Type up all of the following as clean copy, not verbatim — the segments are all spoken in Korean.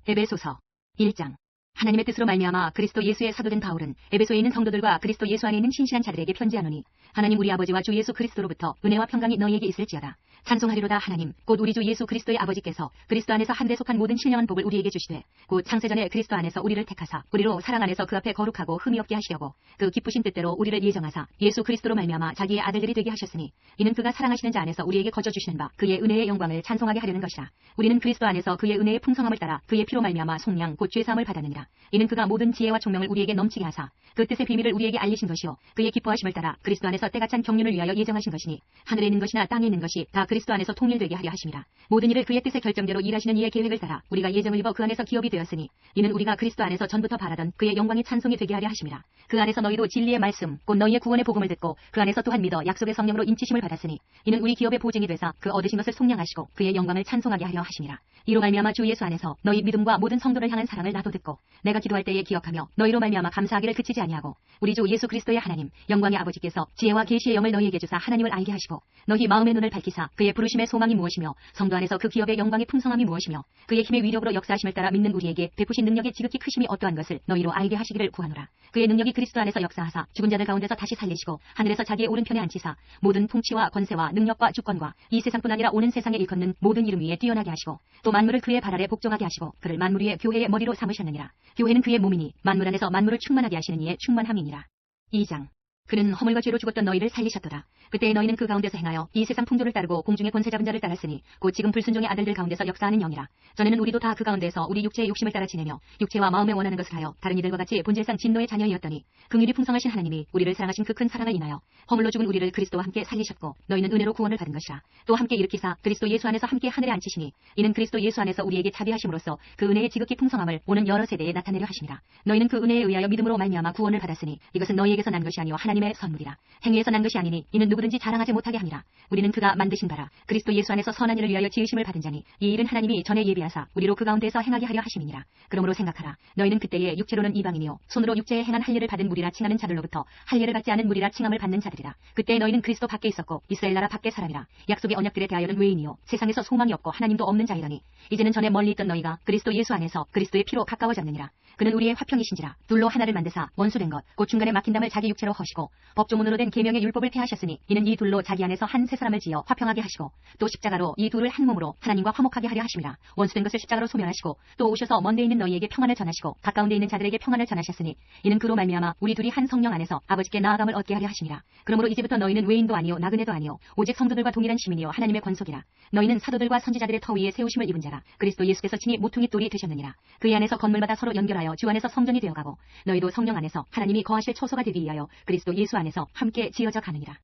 에베소서 1장. 하나님의 뜻으로 말미암아 그리스도 예수의 사도된 바울은 에베소에 있는 성도들과 그리스도 예수 안에 있는 신실한 자들에게 편지하노니, 하나님 우리 아버지와 주 예수 그리스도로부터 은혜와 평강이 너희에게 있을지어다. 찬송하리로다. 하나님 곧 우리 주 예수 그리스도의 아버지께서 그리스도 안에서 하늘에 속한 모든 신령한 복을 우리에게 주시되, 곧 창세전에 그리스도 안에서 우리를 택하사 우리로 사랑 안에서 그 앞에 거룩하고 흠이 없게 하시려고 그 기쁘신 뜻대로 우리를 예정하사 예수 그리스도로 말미암아 자기의 아들들이 되게 하셨으니, 이는 그가 사랑하시는 자 안에서 우리에게 거저 주시는 바 그의 은혜의 영광을 찬송하게 하려는 것이라. 우리는 그리스도 안에서 그의 은혜의 풍성함을 따라 그의 피로 말미암아 속량 곧 죄사함을 받았느니라. 이는 그가 모든 지혜와 총명을 우리에게 넘치게 하사 그 뜻의 비밀을 우리에게 알리신 것이요 그의 기뻐하심을 따라 그리스도 안에서 때가 찬 경륜을 위하여 예정하신 것이니, 하늘에 있는 것이나 땅에 있는 것이 다 그리스도 안에서 통일되게 하려 하심이라. 모든 일을 그의 뜻의 결정대로 일하시는 이의 계획을 따라 우리가 예정을 입어 그 안에서 기업이 되었으니, 이는 우리가 그리스도 안에서 전부터 바라던 그의 영광이 찬송이 되게 하려 하심이라. 그 안에서 너희도 진리의 말씀 곧 너희의 구원의 복음을 듣고 그 안에서 또한 믿어 약속의 성령으로 인치심을 받았으니, 이는 우리 기업의 보증이 되사 그 얻으신 것을 속량하시고 그의 영광을 찬송하게 하려 하심이라. 이로 말미암아 주 예수 안에서 너희 믿음과 모든 성도를 향한 사랑을 나도 듣고 내가 기도할 때에 기억하며 너희로 말미암아 감사하기를 그치지 아니하고, 우리 주 예수 그리스도의 하나님 영광의 아버지께서 지혜와 계시의 영을 너희에게 주사 하나님을 알게 하시고 너희 마음의 눈을 밝히사 그의 부르심의 소망이 무엇이며 성도 안에서 그 기업의 영광의 풍성함이 무엇이며 그의 힘의 위력으로 역사하심을 따라 믿는 우리에게 베푸신 능력의 지극히 크심이 어떠한 것을 너희로 알게 하시기를 구하노라. 그의 능력이 그리스도 안에서 역사하사 죽은 자들 가운데서 다시 살리시고 하늘에서 자기의 오른편에 앉히사 모든 통치와 권세와 능력과 주권과 이 세상뿐 아니라 오는 세상에 일컫는 모든 이름 위에 뛰어나게 하시고 또 만물을 그의 발 아래 복종하게 하시고 그를 만물 위에 교회의 머리로 삼으셨느니라. 교회는 그의 몸이니 만물 안에서 만물을 충만하게 하시는 이의 충만함이니라. 2장. 그는 허물과 죄로 죽었던 너희를 살리셨도다. 그때에 너희는 그 가운데서 행하여 이 세상 풍조를 따르고 공중의 권세 잡은 자를 따랐으니 곧 지금 불순종의 아들들 가운데서 역사하는 영이라. 전에는 우리도 다 그 가운데서 우리 육체의 욕심을 따라 지내며 육체와 마음에 원하는 것을 하여 다른 이들과 같이 본질상 진노의 자녀이었더니, 긍휼이 풍성하신 하나님이 우리를 사랑하신 그 큰 사랑을 인하여 허물로 죽은 우리를 그리스도와 함께 살리셨고 너희는 은혜로 구원을 받은 것이라. 또 함께 일으키사 그리스도 예수 안에서 함께 하늘에 앉히시니, 이는 그리스도 예수 안에서 우리에게 자비하심으로써 그 은혜의 지극히 풍성함을 오는 여러 세대에 나타내려 하심이라. 너희는 그 은혜에 의하여 믿음으로 말미암아 구원을 받았으니, 이것은 너희에게서 난 것이 아니요 하나님의 선물이라. 행위에서 난 것이 아니니 이는 누구든지 자랑하지 못하게 함이라. 우리는 그가 만드신 바라 그리스도 예수 안에서 선한 일을 위하여 지으심을 받은 자니, 이 일은 하나님이 전에 예비하사 우리로 그 가운데서 행하게 하려 하심이니라. 그러므로 생각하라. 너희는 그때에 육체로는 이방인이요 손으로 육체에 행한 할례를 받은 무리라 칭하는 자들로부터 할례를 받지 않은 무리라 칭함을 받는 자들이라. 그때 너희는 그리스도 밖에 있었고 이스라엘 나라 밖에 사람이라. 약속의 언약들에 대하여는 외인이요 세상에서 소망이 없고 하나님도 없는 자이더니, 이제는 전에 멀리 있던 너희가 그리스도 예수 안에서 그리스도의 피로 가까워졌느니라. 그는 우리의 화평이신지라. 둘로 하나를 만드사 원수된 것 곧 중간에 막힌 담을 자기 육체로 허시고 법조문으로 된 계명의 율법을 폐하셨으니, 이는 이 둘로 자기 안에서 한 새 사람을 지어 화평하게 하시고 또 십자가로 이 둘을 한 몸으로 하나님과 화목하게 하려 하심이라. 원수된 것을 십자가로 소멸하시고 또 오셔서 먼데 있는 너희에게 평안을 전하시고 가까운 데 있는 자들에게 평안을 전하셨으니, 이는 그로 말미암아 우리 둘이 한 성령 안에서 아버지께 나아감을 얻게 하려 하심이라. 그러므로 이제부터 너희는 외인도 아니요 나그네도 아니요 오직 성도들과 동일한 시민이요 하나님의 권속이라. 너희는 사도들과 선지자들의 터 위에 세우심을 입은 자라. 그리스도 예수께서 친히 모퉁이 돌이 되셨느니라. 그의 안에서 건물마다 서로 연결하여 주 안에서 성전이 되어가고 너희도 성령 안에서 하나님이 거하실 초소가 되기 위하여 그리스도 예수 안에서 함께 지어져 가느니라.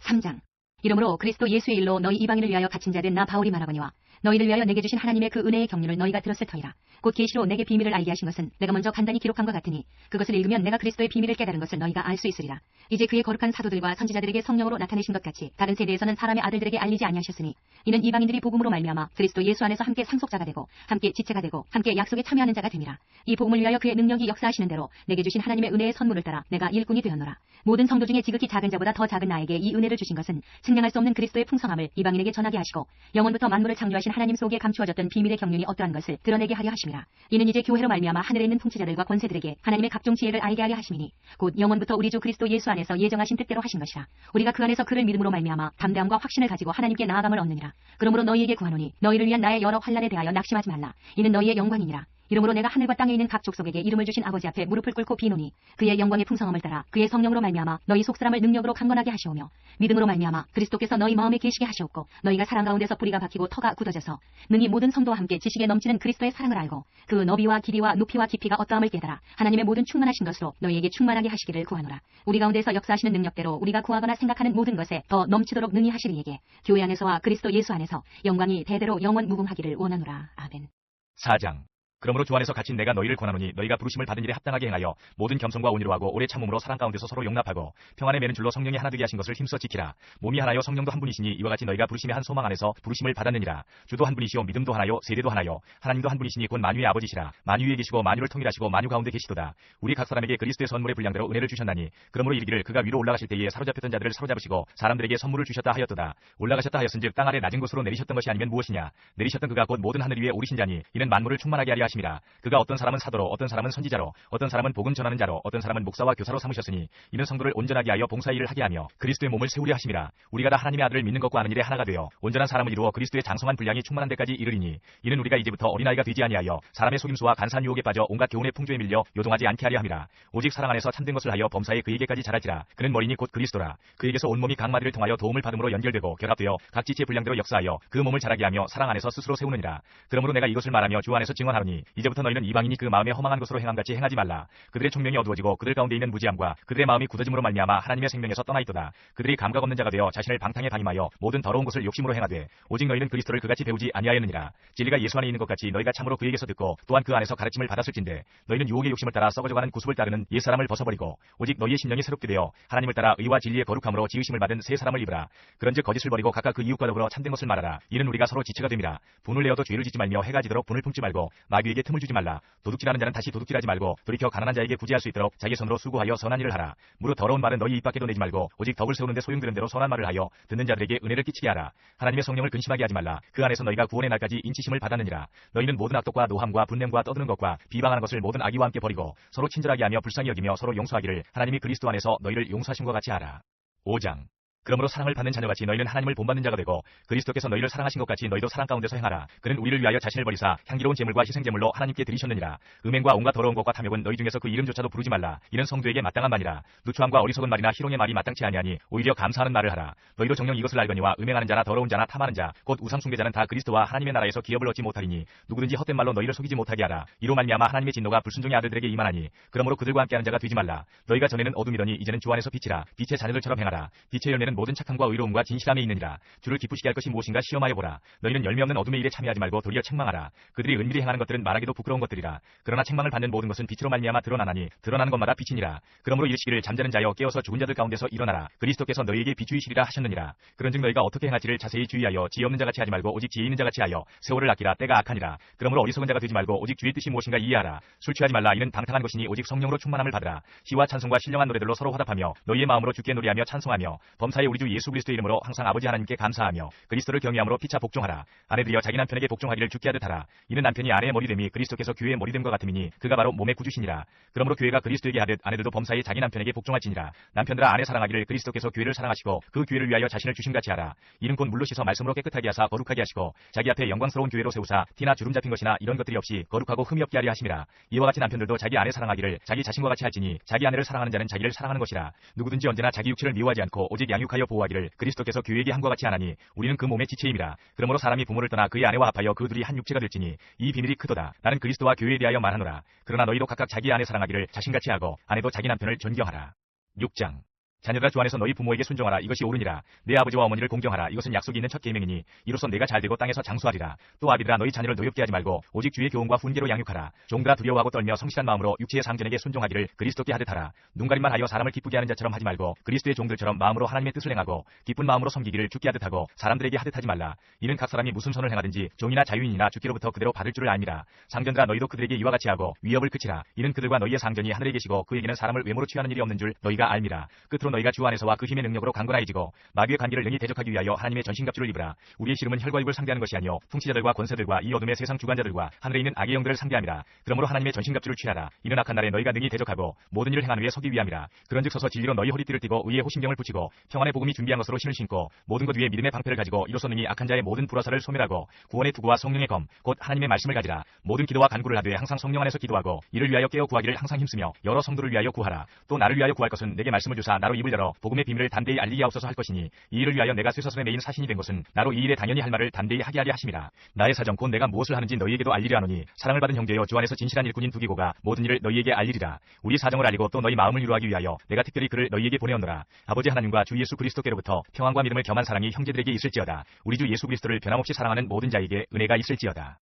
3장. 이러므로 그리스도 예수의 일로 너희 이방인을 위하여 갇힌 자된 나 바울이 말하거니와 너희를 위하여 내게 주신 하나님의 그 은혜의 경륜을 너희가 들었을 터이라. 곧 계시로 내게 비밀을 알게 하신 것은 내가 먼저 간단히 기록한 것 같으니, 그것을 읽으면 내가 그리스도의 비밀을 깨달은 것을 너희가 알 수 있으리라. 이제 그의 거룩한 사도들과 선지자들에게 성령으로 나타내신 것 같이 다른 세대에서는 사람의 아들들에게 알리지 아니하셨으니, 이는 이방인들이 복음으로 말미암아 그리스도 예수 안에서 함께 상속자가 되고 함께 지체가 되고 함께 약속에 참여하는 자가 됨이라. 이 복음을 위하여 그의 능력이 역사하시는 대로 내게 주신 하나님의 은혜의 선물을 따라 내가 일꾼이 되었노라. 모든 성도 중에 지극히 작은 자보다 더 작은 나에게 이 은혜를 주신 것은 측량할 수 없는 그리스도의 풍성함을 이방인에게 전하게 하시고 영원부터 만물을 창조하신 하나님 속에 감추어졌던 비밀의 경륜이 어떠한 것을 드러내게 하려 하심이라. 이는 이제 교회로 말미암아 하늘에 있는 통치자들과 권세들에게 하나님의 각종 지혜를 알게 하려 하심이니, 곧 영원부터 우리 주 그리스도 예수 안에서 예정하신 뜻대로 하신 것이라. 우리가 그 안에서 그를 믿음으로 말미암아 담대함과 확신을 가지고 하나님께 나아감을 얻느니라. 그러므로 너희에게 구하노니 너희를 위한 나의 여러 환난에 대하여 낙심하지 말라. 이는 너희의 영광이니라. 이러므로 내가 하늘과 땅에 있는 각 족속에게 이름을 주신 아버지 앞에 무릎을 꿇고 비노니, 그의 영광의 풍성함을 따라 그의 성령으로 말미암아 너희 속사람을 능력으로 강건하게 하시오며, 믿음으로 말미암아 그리스도께서 너희 마음에 계시게 하시옵고 너희가 사랑 가운데서 뿌리가 박히고 터가 굳어져서 능히 모든 성도와 함께 지식에 넘치는 그리스도의 사랑을 알고 그 너비와 길이와 높이와 깊이가 어떠함을 깨달아 하나님의 모든 충만하신 것으로 너희에게 충만하게 하시기를 구하노라. 우리 가운데서 역사하시는 능력대로 우리가 구하거나 생각하는 모든 것에 더 넘치도록 능히 하시리 이에게 교회 안에서와 그리스도 예수 안에서 영광이 대대로 영원 무궁하기를 원하노라. 아멘. 4장. 그러므로 주 안에서 갇힌 내가 너희를 권하노니 너희가 부르심을 받은 일에 합당하게 행하여 모든 겸손과 온유로 하고 오래 참음으로 사랑 가운데서 서로 용납하고 평안에 매는 줄로 성령이 하나 되게 하신 것을 힘써 지키라. 몸이 하나요 성령도 한 분이시니 이와 같이 너희가 부르심의 한 소망 안에서 부르심을 받았느니라. 주도 한 분이시요 믿음도 하나요 세대도 하나요 하나님도 한 분이시니 곧 만유의 아버지시라. 만유 위에 계시고 만유를 통일하시고 만유 가운데 계시도다. 우리 각 사람에게 그리스도의 선물의 분량대로 은혜를 주셨나니, 그러므로 이르기를 그가 위로 올라가실 때에 사로잡혔던 자들을 사로잡으시고 사람들에게 선물을 주셨다 하였도다. 올라가셨다 하였은즉 땅 아래 낮은 곳으로 내리셨던 것이 아니면 무엇이냐. 내리셨던 그가 곧 모든 하늘 위에 오르신 자니, 이는 만물을 충만하게 하려 하심이라. 그가 어떤 사람은 사도로, 어떤 사람은 선지자로, 어떤 사람은 복음 전하는 자로, 어떤 사람은 목사와 교사로 삼으셨으니 이는 성도를 온전하게 하여 봉사의 일을 하게 하며 그리스도의 몸을 세우려 하심이라. 우리가 다 하나님의 아들을 믿는 것과 아는 일에 하나가 되어 온전한 사람을 이루어 그리스도의 장성한 분량이 충만한 데까지 이르리니 이는 우리가 이제부터 어린아이가 되지 아니하여 사람의 속임수와 간사한 유혹에 빠져 온갖 교훈의 풍조에 밀려 요동하지 않게 하려 함이라. 오직 사랑 안에서 참된 것을 하여 범사에 그에게까지 자랄지라. 그는 머리니 곧 그리스도라. 그에게서 온몸이 각 마디를 통하여 도움을 받음으로 연결되고 결합되어 각 지체의 분량대로 역사하여 그 몸을 자라게 하며 사랑 안에서 스스로 세우느니라. 그러므로 내가 이것을 말하며 주 안에서 증언하노니 이제부터 너희는 이방인이 그 마음에 허망한 것으로 행함같이 행하지 말라. 그들의 총명이 어두워지고 그들 가운데 있는 무지함과 그들의 마음이 굳어짐으로 말미암아 하나님의 생명에서 떠나 있도다. 그들이 감각 없는 자가 되어 자신을 방탕에 방임하여 모든 더러운 것을 욕심으로 행하되 오직 너희는 그리스도를 그같이 배우지 아니하였느니라. 진리가 예수 안에 있는 것 같이 너희가 참으로 그에게서 듣고 또한 그 안에서 가르침을 받았을진대 너희는 유혹의 욕심을 따라 썩어져가는 구습을 따르는 옛사람을 벗어버리고 오직 너희의 심령이 새롭게 되어 하나님을 따라 의와 진리의 거룩함으로 지으심을 받은 새 사람을 입으라. 그런즉 거짓을 버리고 각각 그 이웃과 더불어 참된 것을 말하라. 이는 우리가 서로 지체가 됨이라. 분을 내어도 죄를 짓지 말며 해가 지도록 분을 품지 말고 마귀에게 틈을 주지 말라. 도둑질하는 자는 다시 도둑질하지 말고 돌이켜 가난한 자에게 구제할 수 있도록 자기 손으로 수고하여 선한 일을 하라. 무릇 더러운 말은 너희 입 밖에도 내지 말고 오직 덕을 세우는데 소용되는 대로 선한 말을 하여 듣는 자들에게 은혜를 끼치게 하라. 하나님의 성령을 근심하게 하지 말라. 그 안에서 너희가 구원의 날까지 인치심을 받았느니라. 너희는 모든 악독과 노함과 분냄과 떠드는 것과 비방하는 것을 모든 악의와 함께 버리고 서로 친절하게 하며 불쌍히 여기며 서로 용서하기를 하나님이 그리스도 안에서 너희를 용서하신 것 같이 하라. 5장. 그러므로 사랑을 받는 자녀같이 너희는 하나님을 본받는 자가 되고 그리스도께서 너희를 사랑하신 것 같이 너희도 사랑 가운데서 행하라. 그는 우리를 위하여 자신을 버리사 향기로운 제물과 희생제물로 하나님께 드리셨느니라. 음행과 온갖 더러운 것과 탐욕은 너희 중에서 그 이름조차도 부르지 말라. 이는 성도에게 마땅한 말이라. 누추함과 어리석은 말이나 희롱의 말이 마땅치 아니하니 오히려 감사하는 말을 하라. 너희도 정녕 이것을 알거니와 음행하는 자나 더러운 자나 탐하는 자 곧 우상 숭배자는 다 그리스도와 하나님의 나라에서 기업을 얻지 못하리니 누구든지 헛된 말로 너희를 속이지 못하게 하라. 이로 말미암아 하나님의 진노가 불순종의 아들들에게 임하나니 그러므로 그들과 함께하는 자가 되지 말라. 너희가 전에는 어둠이더니 이제는 주 안에서 빛이라. 빛의 자녀들처럼 행하라. 빛의 열매는 모든 착함과 의로움과 진실함에 있느니라. 주를 기쁘시게 할 것이 무엇인가 시험하여 보라. 너희는 열매 없는 어둠의 일에 참여하지 말고 도리어 책망하라. 그들이 은밀히 행하는 것들은 말하기도 부끄러운 것들이라. 그러나 책망을 받는 모든 것은 빛으로 말미암아 드러나나니 드러나는 것마다 빛이니라. 그러므로 이르시기를 잠자는 자여 깨어서 죽은 자들 가운데서 일어나라. 그리스도께서 너희에게 비추이시리라 하셨느니라. 그런즉 너희가 어떻게 행할지를 자세히 주의하여 지혜 없는 자같이 하지 말고 오직 지혜 있는 자같이 하여 세월을 아끼라. 때가 악하니라. 그러므로 어리석은 자가 되지 말고 오직 주의 뜻이 무엇인가 이해하라. 술 취하지 말라. 이는 방탕한 것이니 오직 성령으로 충만함을 받으라. 시와 찬송과 신령한 노래들로 서로 화답하며 너희의 마음으로 주께 노래하며 찬송하며 범사에 우리 주 예수 그리스도의 이름으로 항상 아버지 하나님께 감사하며 그리스도를 경외함으로 피차 복종하라. 아내들이여 자기 남편에게 복종하기를 주께 하듯 하라. 이는 남편이 아내의 머리됨이 그리스도께서 교회의 머리됨과 같음이니 그가 바로 몸의 구주시니라. 그러므로 교회가 그리스도에게 하듯 아내들도 범사에 자기 남편에게 복종할지니라. 남편들아 아내 사랑하기를 그리스도께서 교회를 사랑하시고 그 교회를 위하여 자신을 주심같이 하라. 이는 곧 물로 씻어 말씀으로 깨끗하게 하사 거룩하게 하시고 자기 앞에 영광스러운 교회로 세우사 티나 주름 잡힌 것이나 이런 것들이 없이 거룩하고 흠이 없게 하려 하심이라. 이와 같이 남편들도 자기 아내 사랑하기를 자기 자신과 같이 할지니 자기 아내를 사랑하는 자는 자기를 사랑하는 것이라. 누구든지 언제나 자기 육체를 미워하지 않고 오직 양육하여 보호하기를 그리스도께서 교회에게 함과 같이 하나니 우리는 그 몸의 지체임이라. 그러므로 사람이 부모를 떠나 그의 아내와 합하여 그 둘이 한 육체가 될지니 이 비밀이 크도다. 나는 그리스도와 교회에 대하여 말하노라. 그러나 너희도 각각 자기 아내 사랑하기를 자신같이 하고 아내도 자기 남편을 존경하라. 6장. 자녀들아 주 안에서 너희 부모에게 순종하라. 이것이 옳으니라. 내 아버지와 어머니를 공경하라. 이것은 약속이 있는 첫 계명이니 이로써 내가 잘되고 땅에서 장수하리라. 또 아비들아 너희 자녀를 노엽게 하지 말고 오직 주의 교훈과 훈계로 양육하라. 종들아 두려워하고 떨며 성실한 마음으로 육체의 상전에게 순종하기를 그리스도께 하듯 하라. 눈가림만 하여 사람을 기쁘게 하는 자처럼 하지 말고 그리스도의 종들처럼 마음으로 하나님의 뜻을 행하고 기쁜 마음으로 섬기기를 주께 하듯 하고 사람들에게 하듯 하지 말라. 이는 각 사람이 무슨 선을 행하든지 종이나 자유인이나 주께로부터 그대로 받을 줄을 알미라. 상전들아 너희도 그들에게 이와 같이 하고 위협을 그치라. 이는 그들과 너희의 상전이 하늘에 계시고 그에게는 사람을 외모로 취하는 일이 없는 줄 너희가 알미라. 끝으로 너희가 주 안에서와 그 힘의 능력으로 강건하여지고 마귀의 관계를 능히 대적하기 위하여 하나님의 전신갑주를 입으라. 우리의 씨름은 혈과 육을 상대하는 것이 아니요 통치자들과 권세들과 이 어둠의 세상 주관자들과 하늘에 있는 악의 영들을 상대함이라. 그러므로 하나님의 전신갑주를 취하라. 이는 악한 날에 너희가 능히 대적하고 모든 일을 행한 후에 서기 위함이라. 그런즉 서서 진리로 너희 허리띠를 띠고 의의 호심경을 붙이고 평안의 복음이 준비한 것으로 신을 신고 모든 것 위에 믿음의 방패를 가지고 이로써 능히 악한 자의 모든 불화살을 소멸하고 구원의 투구와 성령의 검 곧 하나님의 말씀을 가지라. 모든 기도와 간구를 하되 항상 성령 안에서 기도하고 이를 위하여 깨어 구하기를 항상 힘쓰며 여러 성도를 위하여 구하라. 또 나를 위하여 구할 것은 내게 말씀을 주사 나로 입을 열어 복음의 비밀을 담대히 알리게 하옵소서 할 것이니 이 일을 위하여 내가 쇠사슬에 매인 사신이 된 것은 나로 이 일에 당연히 할 말을 담대히 하게 하려 하심이라. 나의 사정 곧 내가 무엇을 하는지 너희에게도 알리려 하노니 사랑을 받은 형제여 주 안에서 진실한 일꾼인 두기고가 모든 일을 너희에게 알리리라. 우리 사정을 알리고 또 너희 마음을 위로하기 위하여 내가 특별히 그를 너희에게 보내었노라. 아버지 하나님과 주 예수 그리스도께로부터 평안과 믿음을 겸한 사랑이 형제들에게 있을지어다. 우리 주 예수 그리스도를 변함없이 사랑하는 모든 자에게 은혜가 있을지어다.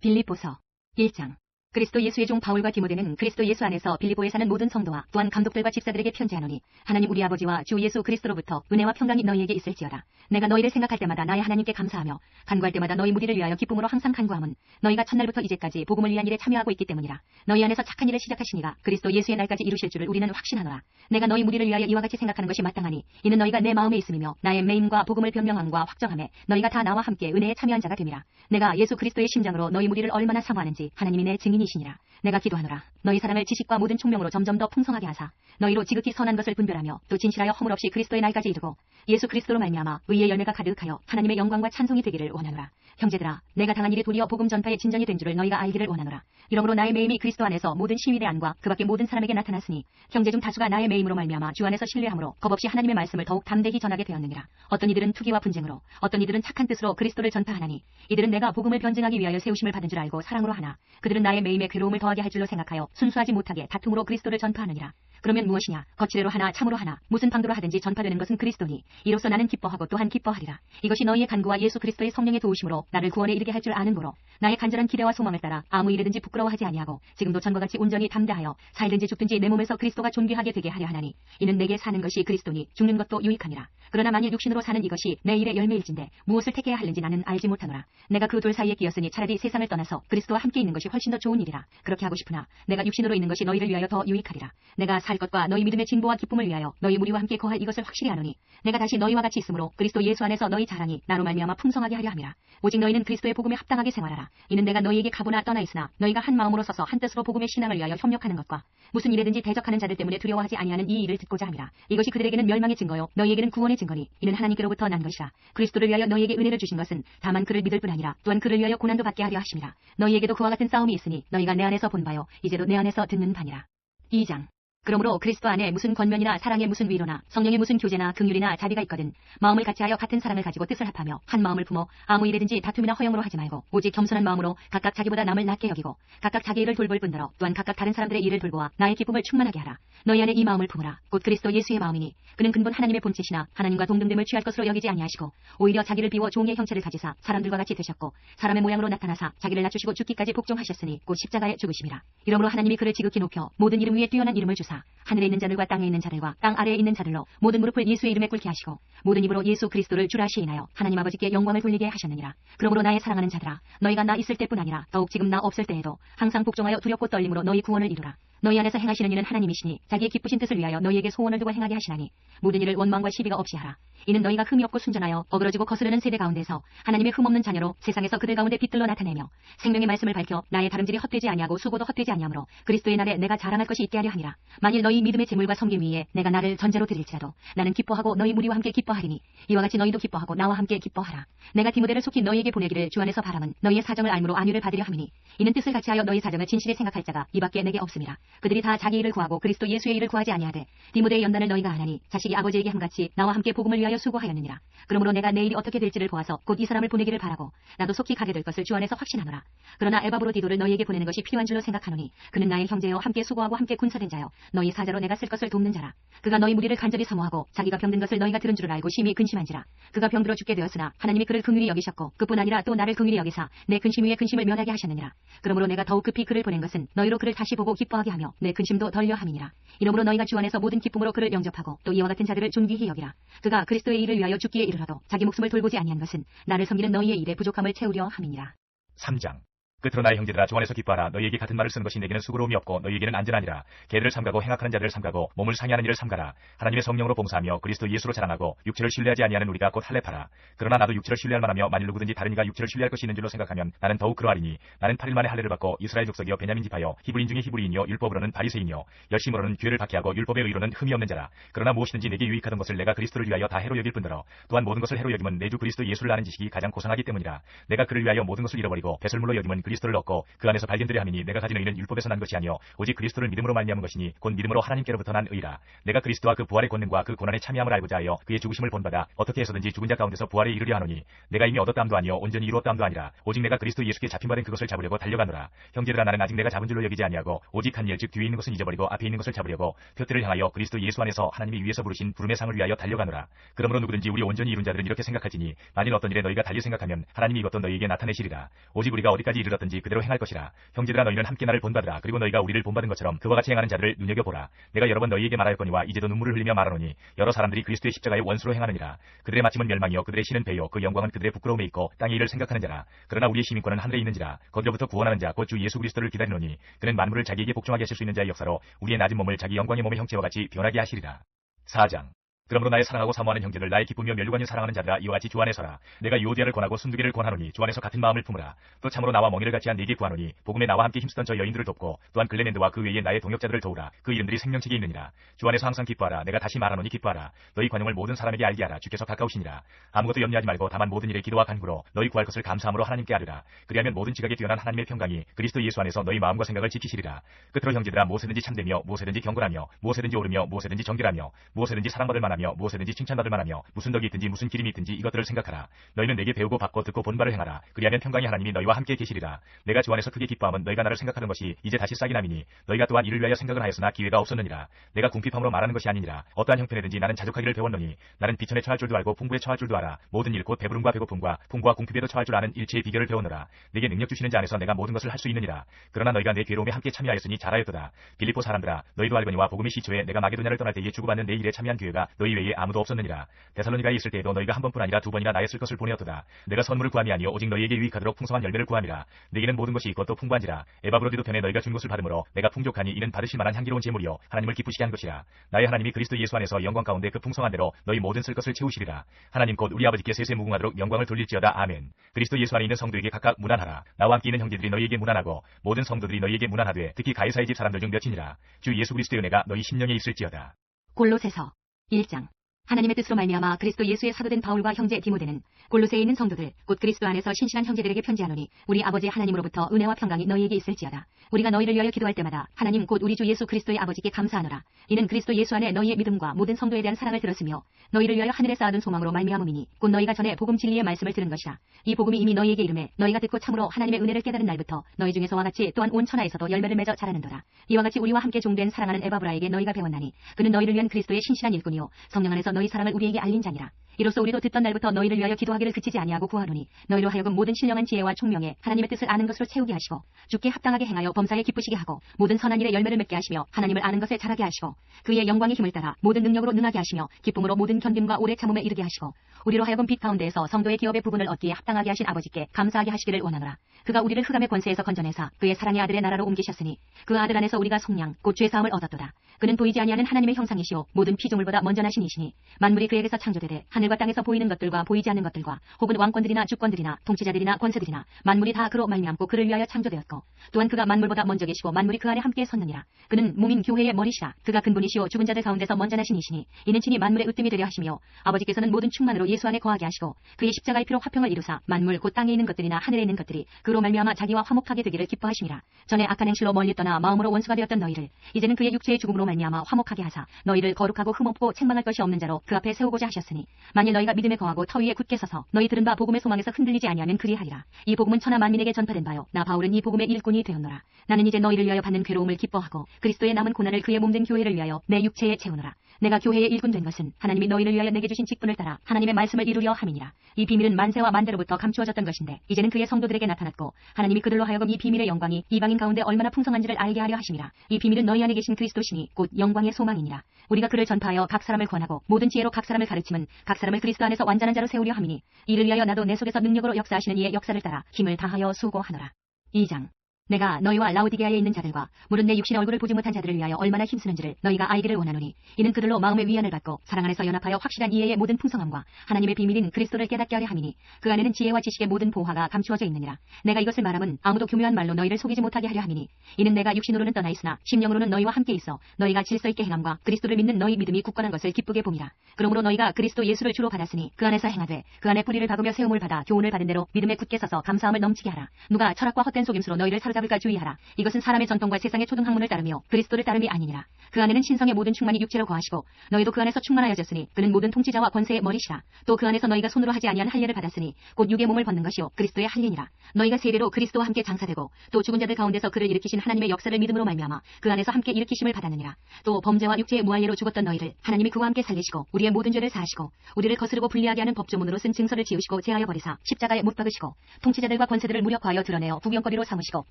빌립보서 1장. 그리스도 예수의 종 바울과 디모데는 그리스도 예수 안에서 빌립보에 사는 모든 성도와 또한 감독들과 집사들에게 편지하노니 하나님 우리 아버지와 주 예수 그리스도로부터 은혜와 평강이 너희에게 있을지어다. 내가 너희를 생각할 때마다 나의 하나님께 감사하며 간구할 때마다 너희 무리를 위하여 기쁨으로 항상 간구함은 너희가 첫날부터 이제까지 복음을 위한 일에 참여하고 있기 때문이라. 너희 안에서 착한 일을 시작하시니가 그리스도 예수의 날까지 이루실 줄을 우리는 확신하노라. 내가 너희 무리를 위하여 이와 같이 생각하는 것이 마땅하니 이는 너희가 내 마음에 있음이며 나의 매임과 복음을 변명함과 확정함에 너희가 다 나와 함께 은혜에 참여한 자가 됨이라. 내가 예수 그리스도의 심장으로 너희 무리를 얼마나 사모하는지 하나님이 내 증인이시니라. 내가 기도하노라. 너희 사랑을 지식과 모든 총명으로 점점 더 풍성하게 하사 너희로 지극히 선한 것을 분별하며 또 진실하여 허물 없이 그리스도의 날까지 이르고 예수 그리스도로 말미암아 의의 열매가 가득하여 하나님의 영광과 찬송이 되기를 원하노라. 형제들아, 내가 당한 일이 도리어 복음 전파의 진전이 된 줄을 너희가 알기를 원하노라. 이러므로 나의 매임이 그리스도 안에서 모든 시위대 안과 그 밖의 모든 사람에게 나타났으니 형제 중 다수가 나의 매임으로 말미암아 주 안에서 신뢰함으로 겁없이 하나님의 말씀을 더욱 담대히 전하게 되었느니라. 어떤 이들은 투기와 분쟁으로 어떤 이들은 착한 뜻으로 그리스도를 전파하나니 이들은 내가 복음을 변증하기 위하여 세우심을 받은 줄 알고 사랑으로 하나 그들은 나의 매임에 괴로움을 더하게 할 줄로 생각하여 순수하지 못하게 다툼으로 그리스도를 전파하느니라. 그러면 무엇이냐? 거칠애로 하나 참으로 하나 무슨 방도로 하든지 전파되는 것은 그리스도니 이로써 나는 기뻐하고 또한 기뻐하리라. 이것이 너희의 간구와 예수 그리스도의 성령의 도우심으로 나를 구원에 이르게 할 줄 아는 거로 나의 간절한 기대와 소망을 따라 아무 일이든지 부끄러워하지 아니하고 지금도 전과 같이 온전히 담대하여 살든지 죽든지 내 몸에서 그리스도가 존귀하게 되게 하려 하나니 이는 내게 사는 것이 그리스도니 죽는 것도 유익하니라. 그러나 만일 육신으로 사는 이것이 내 일의 열매일진데 무엇을 택해야 하는지 나는 알지 못하노라. 내가 그 둘 사이에 끼었으니 차라리 세상을 떠나서 그리스도와 함께 있는 것이 훨씬 더 좋은 일이라. 그렇게 하고 싶으나 내가 육신으로 있는 것이 너희를 위하여 더 유익하리라. 내가 살 것과 너희 믿음의 진보와 기쁨을 위하여 너희 무리와 함께 거할 이것을 확실히 아노니 내가 다시 너희와 같이 있으므로 그리스도 예수 안에서 너희 자랑이 나로 말미암아 풍성하게 하려 함이라. 오직 너희는 그리스도의 복음에 합당하게 생활하라. 이는 내가 너희에게 가보나 떠나 있으나 너희가 한 마음으로 서서 한 뜻으로 복음의 신앙을 위하여 협력하는 것과 무슨 일에든지 대적하는 자들 때문에 두려워하지 아니하는 이 일을 듣고자 함이라. 이것이 그들에게는 멸망의 증거요 너희에게는 구원의 증거니 이는 하나님께로부터 난 것이라. 그리스도를 위하여 너희에게 은혜를 주신 것은 다만 그를 믿을 뿐 아니라 또한 그를 위하여 고난도 받게 하려 하심이라. 너희에게도 그와 같은 싸움이 있으니 너희가 내 안에서 본 바요 이제도 내 안에서 듣는 바니라. 2장. 그러므로 그리스도 안에 무슨 권면이나 사랑의 무슨 위로나 성령의 무슨 교제나 긍휼이나 자비가 있거든 마음을 같이하여 같은 사랑을 가지고 뜻을 합하며 한 마음을 품어 아무 일이든지 다툼이나 허영으로 하지 말고 오직 겸손한 마음으로 각각 자기보다 남을 낮게 여기고 각각 자기 일을 돌볼 뿐더러 또한 각각 다른 사람들의 일을 돌보아 나의 기쁨을 충만하게 하라. 너희 안에 이 마음을 품으라. 곧 그리스도 예수의 마음이니 그는 근본 하나님의 본체시나 하나님과 동등됨을 취할 것으로 여기지 아니하시고 오히려 자기를 비워 종의 형체를 가지사 사람들과 같이 되셨고 사람의 모양으로 나타나사 자기를 낮추시고 죽기까지 복종하셨으니 곧 십자가에 죽으심이라. 이러므로 하나님이 그를 지극히 높여 모든 이름 위에 뛰어난 이름을 주사 하늘에 있는 자들과 땅에 있는 자들과 땅 아래에 있는 자들로 모든 무릎을 예수의 이름에 꿇게 하시고 모든 입으로 예수 그리스도를 주라 시인하여 하나님 아버지께 영광을 돌리게 하셨느니라. 그러므로 나의 사랑하는 자들아 너희가 나 있을 때뿐 아니라 더욱 지금 나 없을 때에도 항상 복종하여 두렵고 떨림으로 너희 구원을 이루라. 너희 안에서 행하시는 이는 하나님이시니 자기의 기쁘신 뜻을 위하여 너희에게 소원을 두고 행하게 하시나니 모든 일을 원망과 시비가 없이 하라. 이는 너희가 흠이 없고 순전하여 어그러지고 거스르는 세대 가운데서 하나님의 흠없는 자녀로 세상에서 그들 가운데 빛들로 나타내며 생명의 말씀을 밝혀 나의 다름질이 헛되지 아니하고 수고도 헛되지 아니하므로 그리스도의 날에 내가 자랑할 것이 있게 하려 함이라. 만일 너희 믿음의 재물과 섬김 위에 내가 나를 전제로 드릴지라도 나는 기뻐하고 너희 무리와 함께 기뻐하리니 이와 같이 너희도 기뻐하고 나와 함께 기뻐하라. 내가 디모데를 속히 너희에게 보내기를 주 안에서 바람은 너희의 사정을 알므로 안위를 받으려 함이니 이는 뜻을 같이하여 너희 사정을 진실히 생각할 자가 이밖에 내게 없음이라. 그들이 다 자기 일을 구하고 그리스도 예수의 일을 구하지 아니하되 디모데의 연단을 너희가 아나니 자식이 아버지에게 함같이 나와 함께 복음을 위하여 수고하였느니라. 그러므로 내가 내일이 어떻게 될지를 보아서 곧 이 사람을 보내기를 바라고 나도 속히 가게 될 것을 주 안에서 확신하노라. 그러나 에바브로디도를 너희에게 보내는 것이 필요한 줄로 생각하노니 그는 나의 형제여 함께 수고하고 함께 군사된 자여 너희 사자로 내가 쓸 것을 돕는 자라. 그가 너희 무리를 간절히 사모하고 자기가 병든 것을 너희가 들은 줄을 알고 심히 근심한지라. 그가 병들어 죽게 되었으나 하나님이 그를 긍휼히 여기셨고 그뿐 아니라 또 나를 긍휼히 여기사 내 근심 위에 근심을 면하게 하셨느니라. 그러므로 내가 더욱 급히 그를 보낸 것은 너희로 그를 다시 보고 기뻐하게 하며 내 근심도 덜려 함이니라. 이러므로 너희가 주 안에서 모든 기쁨으로 그를 영접하고 또 이와 같은 자들을 존귀히 여기라. 그가 그리스도의 일을 위하여 죽기에 이르러도 자기 목숨을 돌보지 아니한 것은 나를 섬기는 너희의 일에 부족함을 채우려 함이니라. 3장. 끝으로 나의 형제들아 주 안에서 기뻐하라. 너희에게 같은 말을 쓰는 것이 내게는 수고로움이 없고 너희에게는 안전하니라. 개들을 삼가고 행악하는 자들을 삼가고 몸을 상해하는 일을 삼가라. 하나님의 성령으로 봉사하며 그리스도 예수로 자랑하고 육체를 신뢰하지 아니하는 우리가 곧 할례파라. 그러나 나도 육체를 신뢰할 만하며 만일 누구든지 다른 이가 육체를 신뢰할 것이 있는 줄로 생각하면 나는 더욱 그러하리니 나는 8일 만에 할례를 받고 이스라엘 족속이여 베냐민 지파여 히브리인 중에 히브리인이요 율법으로는 바리새인이요 열심으로는 규례를 박해하고 율법의 의로는 흠이 없는 자라. 그러나 무엇이든지 내게 유익하던 것을 내가 그리스도를 위하여 다 해로 여길 뿐더러 또한 모든 것을 해로 여김은 내 주 그리스도 예수를 아는 지식이 가장 고상하기 때문이라. 내가 그를 위하여 모든 것을 잃어버리고 배설물로 여김은 그리스도를 얻고 그 안에서 발견되려 함이니 내가 가진 의는 율법에서 난 것이 아니요 오직 그리스도를 믿음으로 말미암은 것이니 곧 믿음으로 하나님께로부터 난 의라. 내가 그리스도와 그 부활의 권능과 그 고난에 참여함을 알고자 하여 그의 죽으심을 본받아 어떻게 해서든지 죽은 자 가운데서 부활에 이르려 하노니 내가 이미 얻었다함도 아니요 온전히 이루었다함도 아니라 오직 내가 그리스도 예수께 잡힌 바 된 그것을 잡으려고 달려가노라. 형제들아 나는 아직 내가 잡은 줄로 여기지 아니하고 오직 한 일 즉 뒤에 있는 것은 잊어버리고 앞에 있는 것을 잡으려고 표대를 향하여 그리스도 예수 안에서 하나님이 위에서 부르신 부름의 상을 위하여 달려가노라. 그러므로 누구든지 우리 온전히 이룬 자들은 이렇게 생각하지니 만일 어떤 일에 너희가 달리 생각하면 하나님이 이것도 너희에게 나타내시리라. 오직 우리가 어디까지 이르렀다 되었든지 그대로 행할 것이라. 형제들아 너희는 함께 나를 본받으라. 그리고 너희가 우리를 본받은 것처럼 그와 같이 행하는 자들을 눈여겨보라. 내가 여러 번 너희에게 말하였거니와 이제도 눈물을 흘리며 말하노니 여러 사람들이 그리스도의 십자가의 원수로 행하느니라. 그들의 마침은 멸망이요 그들의 신은 배요 그 영광은 그들의 부끄러움에 있고 땅의 일을 생각하는 자라. 그러나 우리의 시민권은 하늘에 있는지라. 거기로부터 구원하는 자 곧 주 예수 그리스도를 기다리노니 그는 만물을 자기에게 복종하게 하실 수 있는 자의 역사로 우리의 낮은 몸을 자기 영광의 몸의 형체와 같이 변하게 하시리라. 4장. 그러므로 나의 사랑하고 사모하는 형제들, 나의 기쁘며 멸류관을 사랑하는 자들아, 이와 같이 주 안에 서라. 내가 유오디아를 권하고 순두개를 권하노니 주 안에서 같은 마음을 품으라. 또 참으로 나와 멍에를 같이 한 네게 구하노니 복음에 나와 함께 힘쓰던 저 여인들을 돕고 또한 글레멘드와 그 외에 나의 동역자들을 도우라. 그 이름들이 생명책에 있느니라. 주 안에서 항상 기뻐하라. 내가 다시 말하노니 기뻐하라. 너희 관용을 모든 사람에게 알게 하라. 주께서 가까우시니라. 아무것도 염려하지 말고 다만 모든 일에 기도와 간구로 너희 구할 것을 감사함으로 하나님께 아뢰라. 그리하면 모든 지각에 뛰어난 하나님의 평강이 그리스도 예수 안에서 너희 마음과 생각을 지키시리라. 끝으로 형제들아, 무엇이든지 참되며 무엇이든지 경건하며 무엇이든지 옳으며 무엇이든지 정결하며 무엇이든지 사랑받을 만하며 무엇이든지 칭찬받을 만하며 무슨 덕이 있든지 무슨 기림이 있든지 이것들을 생각하라. 너희는 내게 배우고 받고 듣고 본 바를 행하라. 그리하면 평강의 하나님이 너희와 함께 계시리라. 내가 주 안에서 크게 기뻐함은 너희가 나를 생각하는 것이 이제 다시 싹이 남이니 너희가 또한 이를 위하여 생각을 하였으나 기회가 없었느니라. 내가 궁핍함으로 말하는 것이 아니니라. 어떠한 형편에든지 나는 자족하기를 배웠노니 나는 비천에 처할 줄도 알고 풍부에 처할 줄도 알아. 모든 일 곧 배부름과 배고픔과 풍부와 궁핍에도 처할 줄 아는 일체의 비결을 배웠노라. 내게 능력 주시는 자 안에서 내가 모든 것을 할 수 있느니라. 그러나 너희가 내 괴로움에 함께 참여하였으니 잘하였도다. 빌립보 사람들아, 너희도 알거니와 복음의 시초에 내가 마게도냐를 떠날 때에 주고받는 내 일에 참여한 교회가 너희 외에 아무도 없었느니라. 데살로니가에 있을 때에도 너희가 한 번뿐 아니라 두 번이나 나의 쓸 것을 보내었도다. 내가 선물을 구함이 아니요 오직 너희에게 유익하도록 풍성한 열매를 구함이라. 내게는 모든 것이 있고 또 풍부한지라. 에바브로디도 편에 너희가 준 것을 받음으로 내가 풍족하니 이는 받으실 만한 향기로운 제물이요 하나님을 기쁘시게 한 것이라. 나의 하나님이 그리스도 예수 안에서 영광 가운데 그 풍성한 대로 너희 모든 쓸 것을 채우시리라. 하나님 곧 우리 아버지께 세세 무궁하도록 영광을 돌릴지어다. 아멘. 그리스도 예수 안에 있는 성도에게 각각 문안하라. 나와 함께 있는 형제들이 너희에게 문안하고 모든 성도들이 너희에게 문안하되 특히 가이사의 집 사람들 중 몇이니라. 주 예수 그리스도의 은혜가 너희 심령에 있을지어다. 골로새서 1장. 하나님의 뜻으로 말미암아 그리스도 예수의 사도된 바울과 형제 디모데는 골로새에 있는 성도들 곧 그리스도 안에서 신실한 형제들에게 편지하노니 우리 아버지 하나님으로부터 은혜와 평강이 너희에게 있을지어다. 우리가 너희를 위하여 기도할 때마다 하나님 곧 우리 주 예수 그리스도의 아버지께 감사하노라. 이는 그리스도 예수 안에 너희의 믿음과 모든 성도에 대한 사랑을 들었으며 너희를 위하여 하늘에 쌓아둔 소망으로 말미암음이니 곧 너희가 전에 복음 진리의 말씀을 들은 것이라. 이 복음이 이미 너희에게 이름에 너희가 듣고 참으로 하나님의 은혜를 깨달은 날부터 너희 중에서와 같이 또한 온 천하에서도 열매를 맺어 자라는도다. 이와 같이 우리와 함께 종된 사랑하는 에바브라에게 너희가 배웠나니 그는 너희를 위한 그리스도의 신실한 일꾼이요 성령 안에서 너희 사랑을 우리에게 알린 자니라. 이로써 우리도 듣던 날부터 너희를 위하여 기도하기를 그치지 아니하고 구하노니 너희로 하여금 모든 신령한 지혜와 총명에 하나님의 뜻을 아는 것으로 채우게 하시고 주께 합당하게 행하여 범사에 기쁘시게 하고 모든 선한 일에 열매를 맺게 하시며 하나님을 아는 것에 자라게 하시고 그의 영광의 힘을 따라 모든 능력으로 능하게 하시며 기쁨으로 모든 견딤과 오래 참음에 이르게 하시고 우리로 하여금 빛 가운데에서 성도의 기업의 부분을 얻기에 합당하게 하신 아버지께 감사하게 하시기를 원하노라. 그가 우리를 흑암의 권세에서 건져내사 그의 사랑의 아들의 나라로 옮기셨으니 그 아들 안에서 우리가 속량 곧 죄사함을 얻었도다. 그는 보이지 아니하는 하나님의 형상이시오 모든 피조물보다 먼저 나신 이시니 만물이 그에게서 창조되되 하늘과 땅에서 보이는 것들과 보이지 않는 것들과 혹은 왕권들이나 주권들이나 통치자들이나 권세들이나 만물이 다 그로 말미암고 그를 위하여 창조되었고 또한 그가 만물보다 먼저 계시고 만물이 그 안에 함께 섰느니라. 그는 몸인 교회의 머리시라. 그가 근본이시오 죽은 자들 가운데서 먼저 나신 이시니 이는 친히 만물의 으뜸이 되려 하시며 아버지께서는 모든 충만으로 예수 안에 거하게 하시고 그의 십자가의 피로 화평을 이루사 만물 곧 땅에 있는 것들이나 하늘에 있는 것들이 그로 말미암아 자기와 화목하게 되기를 기뻐하심이라. 전에 악한 행실로 멀리 떠나 마음으로 원수가 되었던 너희를 이제는 그의 육체의 죽음으로 말미암아 화목하게 하사 너희를 거룩하고 흠없고 책망할 것이 없는 자로 그 앞에 세우고자 하셨으니 만일 너희가 믿음에 거하고 터 위에 굳게 서서 너희 들은 바 복음의 소망에서 흔들리지 아니하면 그리하리라. 이 복음은 천하 만민에게 전파된 바요 나 바울은 이 복음의 일꾼이 되었노라. 나는 이제 너희를 위하여 받는 괴로움을 기뻐하고 그리스도의 남은 고난을 그의 몸된 교회를 위하여 내 육체에 채우노라. 내가 교회의 일꾼 된 것은 하나님이 너희를 위하여 내게 주신 직분을 따라 하나님의 말씀을 이루려 함이니라. 이 비밀은 만세와 만대로부터 감추어졌던 것인데 이제는 그의 성도들에게 나타났고 하나님이 그들로 하여금 이 비밀의 영광이 이방인 가운데 얼마나 풍성한지를 알게 하려 하심이라. 이 비밀은 너희 안에 계신 그리스도시니 곧 영광의 소망이니라. 우리가 그를 전파하여 각 사람을 권하고 모든 지혜로 각 사람을 가르침은 각 사람을 그리스도 안에서 완전한 자로 세우려 함이니 이를 위하여 나도 내 속에서 능력으로 역사하시는 이의 역사를 따라 힘을 다하여 수고하노라. 2장. 내가 너희와 라오디게아에 있는 자들과 물은 내 육신의 얼굴을 보지 못한 자들을 위하여 얼마나 힘쓰는지를 너희가 알기를 원하노니 이는 그들로 마음의 위안을 받고 사랑 안에서 연합하여 확실한 이해의 모든 풍성함과 하나님의 비밀인 그리스도를 깨닫게 하려 함이니 그 안에는 지혜와 지식의 모든 보화가 감추어져 있느니라. 내가 이것을 말함은 아무도 교묘한 말로 너희를 속이지 못하게 하려 함이니 이는 내가 육신으로는 떠나 있으나 심령으로는 너희와 함께 있어 너희가 질서 있게 행함과 그리스도를 믿는 너희 믿음이 굳건한 것을 기쁘게 봄이라. 그러므로 너희가 그리스도 예수를 주로 받았으니 그 안에서 행하되 그 안에 뿌리를 박으며 세움을 받아 교훈을 받은 대로 믿음에 굳게 서서 감사함을 넘치게 하라. 누가 철학과 헛된 속임수로 너희를 사로잡을까 주의하라. 이것은 사람의 전통과 세상의 초등학문을 따르며 그리스도를 따름이 아니니라. 그 안에는 신성의 모든 충만이 육체로 거하시고 너희도 그 안에서 충만하여졌으니 그는 모든 통치자와 권세의 머리시라. 또 그 안에서 너희가 손으로 하지 아니한 할례를 받았으니 곧 육의 몸을 벗는 것이요 그리스도의 할례니라. 너희가 세례로 그리스도와 함께 장사되고 또 죽은 자들 가운데서 그를 일으키신 하나님의 역사를 믿음으로 말미암아 그 안에서 함께 일으키심을 받았느니라. 또 범죄와 육체의 무할례로 죽었던 너희를 하나님이 그와 함께 살리시고 우리의 모든 죄를 사하시고 우리를 거스르고 불리하게 하는 법조문으로 쓴 증서를 지우시고 제하여 버리사 십자가에 못 박으시고 통치자들과 권세들을 무력화하여 드러내어 구경거리로 삼으시고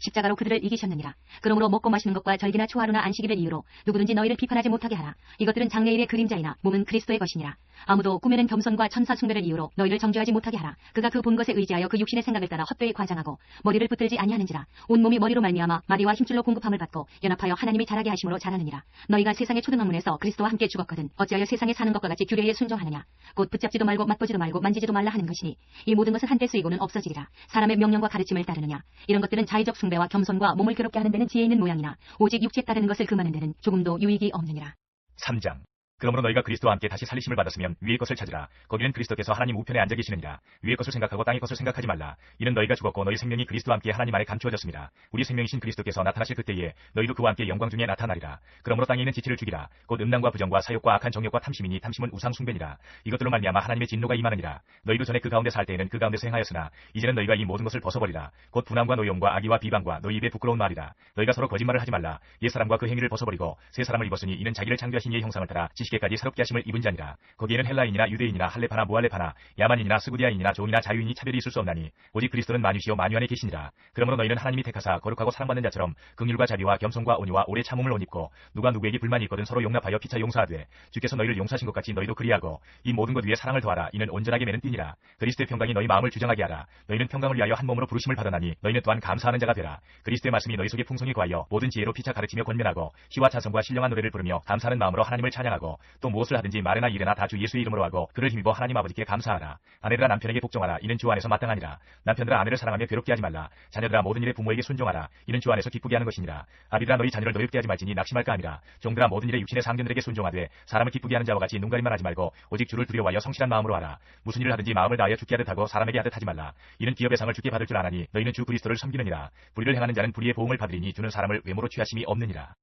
십자가로 그들을 이기셨느니라. 그러므로 먹고 마시는 것과 절기나 초하루나 안식일을 이유로 누구든지 너희를 비판하지 못하게 하라. 이것들은 장래일의 그림자이나 몸은 그리스도의 것이니라. 아무도 꿈에는 겸손과 천사 숭배를 이유로 너희를 정죄하지 못하게 하라. 그가 그 본 것에 의지하여 그 육신의 생각을 따라 헛되이 과장하고 머리를 붙들지 아니하는지라. 온몸이 머리로 말미암아 마리와 힘줄로 공급함을 받고 연합하여 하나님이 자라게 하심으로 자라느니라. 너희가 세상의 초등학문에서 그리스도와 함께 죽었거든 어찌하여 세상에 사는 것과 같이 규례에 순종하느냐. 곧 붙잡지도 말고 맛보지도 말고 만지지도 말라 하는 것이니 이 모든 것은 한때 쓰이고는 없어지리라. 사람의 명령과 가르침을 따르느냐. 이런 것들은 자의적 숭배와 겸손과 몸을 괴롭게 하는 데는 지혜 있는 모양이나 오직 육체 따르는 것을 금하는 데는 조금도 유익이 없느니라. 3장. 그러므로 너희가 그리스도와 함께 다시 살리심을 받았으면 위의 것을 찾으라. 거기는 그리스도께서 하나님 우편에 앉아 계시느니라. 위의 것을 생각하고 땅의 것을 생각하지 말라. 이는 너희가 죽었고 너희 생명이 그리스도와 함께 하나님 안에 감추어졌습니다. 우리 생명이신 그리스도께서 나타나실 그때에 너희도 그와 함께 영광 중에 나타나리라. 그러므로 땅에 있는 지체를 죽이라. 곧 음란과 부정과 사욕과 악한 정욕과 탐심이니 탐심은 우상 숭배니라. 이것들로 말미암아 하나님의 진노가 임하느니라. 너희도 전에 그 가운데 살 때에는 그 가운데서 행하였으나 이제는 너희가 이 모든 것을 벗어버리라. 곧 분함과 노여움과 악의와 비방과 너희 입에 부끄러운 말이라. 너희가 서로 거짓말을 하지 말라. 옛 사람과 그 행위를 벗어버리고 새 사람을 입었으니 이는 자기를 창조하신 이의 형상을 따라 지식에까지 새롭게 하심을 입은 자니라. 거기에는 헬라인이나 유대인이나 할레파나 무할레파나 야만인이나 스구디아인이나 종이나 자유인이 차별이 있을 수 없나니 오직 그리스도는 만유시요 만유 안에 계시니라. 그러므로 너희는 하나님이 택하사 거룩하고 사랑받는 자처럼 긍휼과 자비와 겸손과 온유와 오래 참음을 옷 입고 누가 누구에게 불만이 있거든 서로 용납하여 피차 용서하되 주께서 너희를 용서하신 것 같이 너희도 그리하고 이 모든 것 위에 사랑을 더하라. 이는 온전하게 매는 띠니라. 그리스도의 평강이 너희 마음을 주장하게 하라. 너희는 평강을 위하여 한 몸으로 부르심을 받았나니 너희는 또한 감사하는 자가 되라. 그리스도의 말씀이 너희 속에 풍성히 거하여 모든 지혜로 피차 가르치며 권면하고 희와 찬송과 신령한 노래를 부르며 감사하는 마음으로 하나님을 찬양하고 또 무엇을 하든지 말이나 일이나 다 주 예수의 이름으로 하고 그를 힘입어 하나님 아버지께 감사하라. 아내들아 남편에게 복종하라. 이는 주 안에서 마땅하니라. 남편들아 아내를 사랑하며 괴롭게 하지 말라. 자녀들아 모든 일에 부모에게 순종하라. 이는 주 안에서 기쁘게 하는 것이니라. 아비들아 너희 자녀를 노엽게 하지 말지니 낙심할까 함이라. 종들아 모든 일에 육신의 상견들에게 순종하되 사람을 기쁘게 하는 자와 같이 눈가림만 하지 말고 오직 주를 두려워하여 성실한 마음으로 하라. 무슨 일을 하든지 마음을 다하여 주께 하듯 하고 사람에게 하듯 하지 말라. 이는 기업의 상을 주께 받을 줄 아나니 너희는 주 그리스도를 섬기느니라. 불의를 행하는 자는 불의의 보응을 받으리니 주는 사람을 외모로 취하심이 없느니라.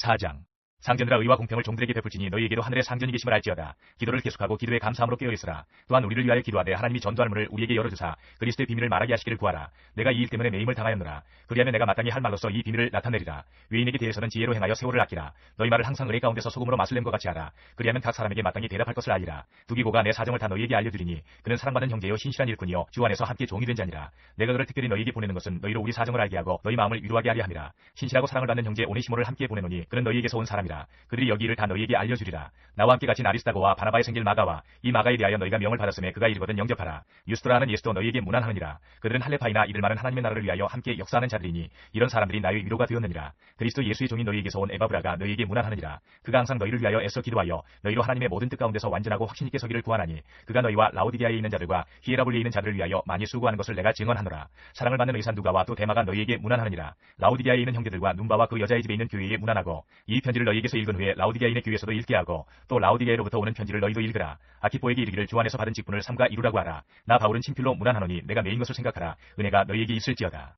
4장. 상전들아 의와 공평을 종들에게 베풀지니 너희에게도 하늘의 상전이 계심을 알지어다. 기도를 계속하고 기도에 감사함으로 깨어있으라. 또한 우리를 위하여 기도하되 하나님이 전도할 문을 우리에게 열어주사 그리스도의 비밀을 말하게 하시기를 구하라. 내가 이 일 때문에 매임을 당하였노라. 그리하면 내가 마땅히 할 말로서 이 비밀을 나타내리라. 외인에게 대해서는 지혜로 행하여 세월을 아끼라. 너희 말을 항상 의뢰 가운데서 소금으로 맛을 낸것 같이 하라. 그리하면 각 사람에게 마땅히 대답할 것을 알리라. 두기고가 내 사정을 다 너희에게 알려주리니 그는 사랑받은 형제요 신실한 일꾼이요 주 안에서 함께 종이 된 자니라. 내가 그를 특별히 너희에게 보내는 것은 너희로 우리 사정을 알게 하고 너희 마음을 위로하게 하려 함이라. 신실하고 사랑을 받는 형제 오네시모를 함께 보내노니 그는 너희에게서 온 사람이라. 그들이 여기 이를 다 너희에게 알려주리라. 나와 함께 같이 아리스다고와 바나바의 생길 마가와 이 마가에 대하여 너희가 명을 받았음에 그가 이르거든 영접하라. 유스도라는 예수도 너희에게 무난하느니라. 그들은 할레파이나 이들 많은 하나님의 나라를 위하여 함께 역사하는 자들이니 이런 사람들이 나의 위로가 되었느니라. 그리스도 예수의 종이 너희에게서 온 에바브라가 너희에게 무난하느니라. 그가 항상 너희를 위하여 애써 기도하여 너희로 하나님의 모든 뜻 가운데서 완전하고 확신 있게 서기를 구하나니 그가 너희와 라오디게아에 있는 자들과 히에라볼리에 있는 자들을 위하여 많이 수고하는 것을 내가 증언하노라. 사랑을 받는 의사 누가와 또 데마가 너희에게 무난하느니라. 라오디게아에 있는 형제들과 눈바와 그 여자의 집에 있는 교회에 무난하고 이 편지를 너희에게서 읽은 후에 라오디게아에 있는 교회에서도 읽게 하고 또 라오디게아로부터 오는 편지를 너희도 읽으라. 아키포에게 이르기를 주 안에서 받은 직분을 삼가 이루라고 하라. 나 바울은 친필로 무난하노니 내가 매인 것을 생각하라. 은혜가 너희에게 있을지어다.